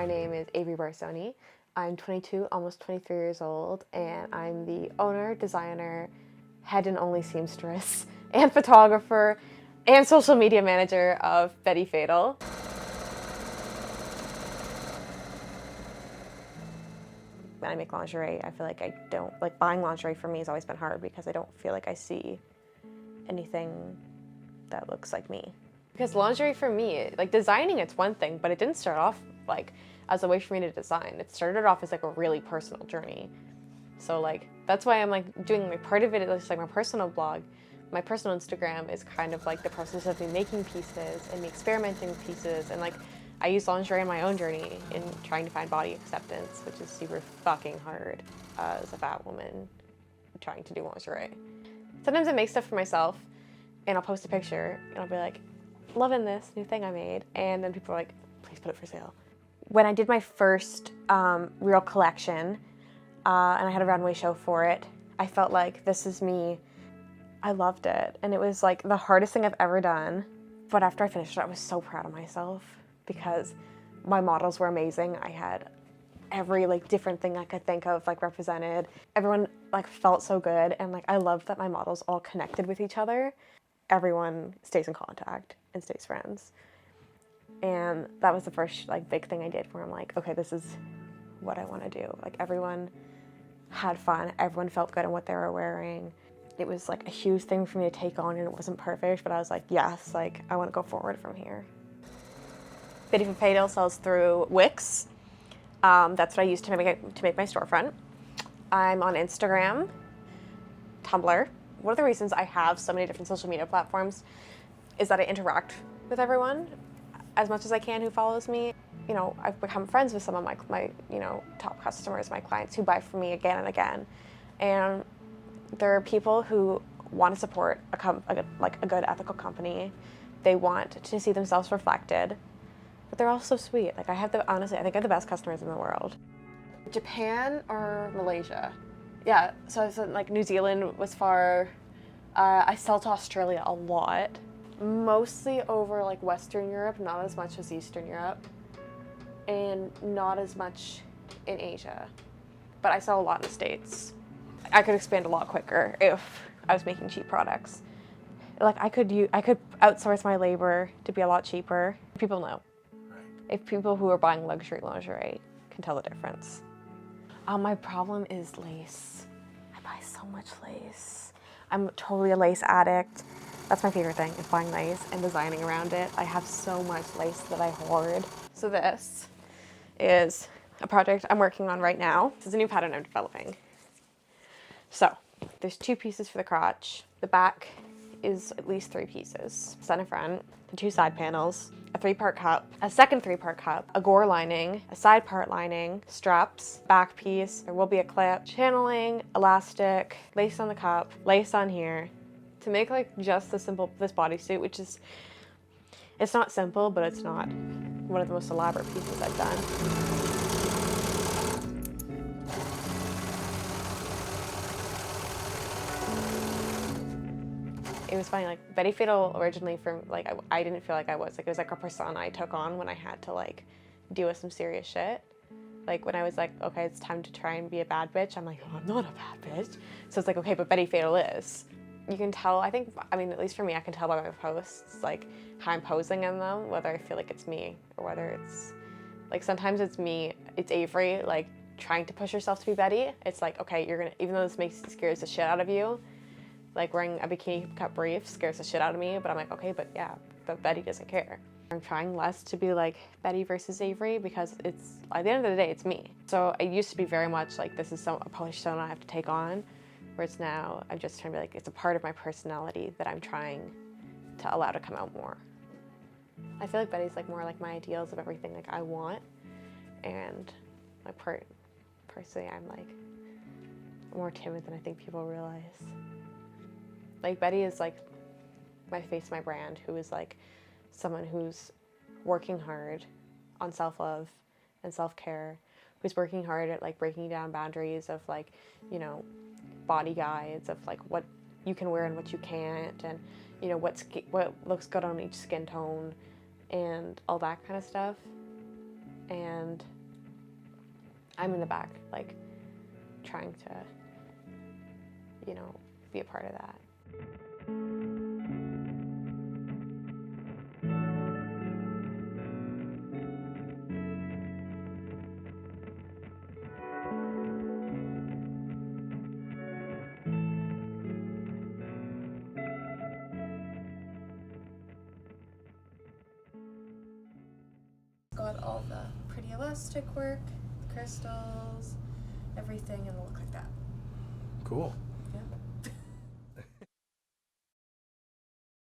My name is Avery Barsony. I'm 22, almost 23 years old, and I'm the owner, designer, head and only seamstress, and photographer, and social media manager of Bettie Fatal. When I make lingerie, I feel like I don't, buying lingerie for me has always been hard because I don't feel like I see anything that looks like me. Because lingerie for me, designing, it's one thing, but it didn't start off as a way for me to design. It started off as a really personal journey. So that's why I'm doing part of it is my personal blog. My personal Instagram is kind of the process of me making pieces and me experimenting with pieces, and I use lingerie in my own journey in trying to find body acceptance, which is super fucking hard as a fat woman trying to do lingerie. Sometimes I make stuff for myself and I'll post a picture and I'll be like, loving this new thing I made, and then people are like, please put it for sale. When I did my first real collection and I had a runway show for it, I felt like this is me. I loved it, and it was the hardest thing I've ever done. But after I finished it, I was so proud of myself because my models were amazing. I had every different thing I could think of represented. Everyone felt so good, and I loved that my models all connected with each other. Everyone stays in contact and stays friends. And that was the first big thing I did where I'm okay, this is what I want to do. Everyone had fun, everyone felt good in what they were wearing. It was a huge thing for me to take on, and it wasn't perfect, but I was yes, I want to go forward from here. Bettie Fatal sells through Wix. That's what I use to make my storefront. I'm on Instagram, Tumblr. One of the reasons I have so many different social media platforms is that I interact with everyone as much as I can who follows me. You know, I've become friends with some of my top customers, my clients who buy from me again and again. And there are people who want to support a good ethical company. They want to see themselves reflected, but they're all so sweet. Honestly, I think I have the best customers in the world. Japan or Malaysia? Yeah, so I said New Zealand was far. I sell to Australia a lot, mostly over Western Europe, not as much as Eastern Europe, and not as much in Asia, but I sell a lot in the States. I could expand a lot quicker if I was making cheap products. I could outsource my labor to be a lot cheaper. People know. Right. If people who are buying luxury lingerie can tell the difference. My problem is lace. I buy so much lace. I'm totally a lace addict. That's my favorite thing, is buying lace and designing around it. I have so much lace that I hoard. So this is a project I'm working on right now. This is a new pattern I'm developing. So there's 2 pieces for the crotch. The back is at least 3 pieces. Front and front, the 2 side panels, a 3-part cup, a second 3-part cup, a gore lining, a side part lining, straps, back piece, there will be a clip, channeling, elastic, lace on the cup, lace on here. To make just this bodysuit, which is, it's not simple, but it's not one of the most elaborate pieces I've done. It was funny, Bettie Fatal originally I didn't feel I was, it was a persona I took on when I had to deal with some serious shit. When I was okay, it's time to try and be a bad bitch, I'm oh, I'm not a bad bitch. So it's okay, but Bettie Fatal is. You can tell, at least for me, I can tell by my posts, how I'm posing in them, whether I feel it's me or whether it's, sometimes it's me, it's Avery, trying to push yourself to be Bettie. It's okay, you're gonna, even though this scares the shit out of you, wearing a bikini cut brief scares the shit out of me, but I'm okay, but Bettie doesn't care. I'm trying less to be Bettie versus Avery because it's, at the end of the day, it's me. So it used to be very much this is a persona I have to take on, whereas now I'm just trying to be it's a part of my personality that I'm trying to allow to come out more. I feel Bettie's more my ideals of everything I want, and personally I'm more timid than I think people realize. Bettie is my face, my brand, who is someone who's working hard on self-love and self-care, who's working hard at breaking down boundaries of body guides of what you can wear and what you can't, and what looks good on each skin tone and all that kind of stuff. And I'm in the back, like, trying to, you know, be a part of that. Got all the pretty elastic work, crystals, everything, and it'll look like that. Cool.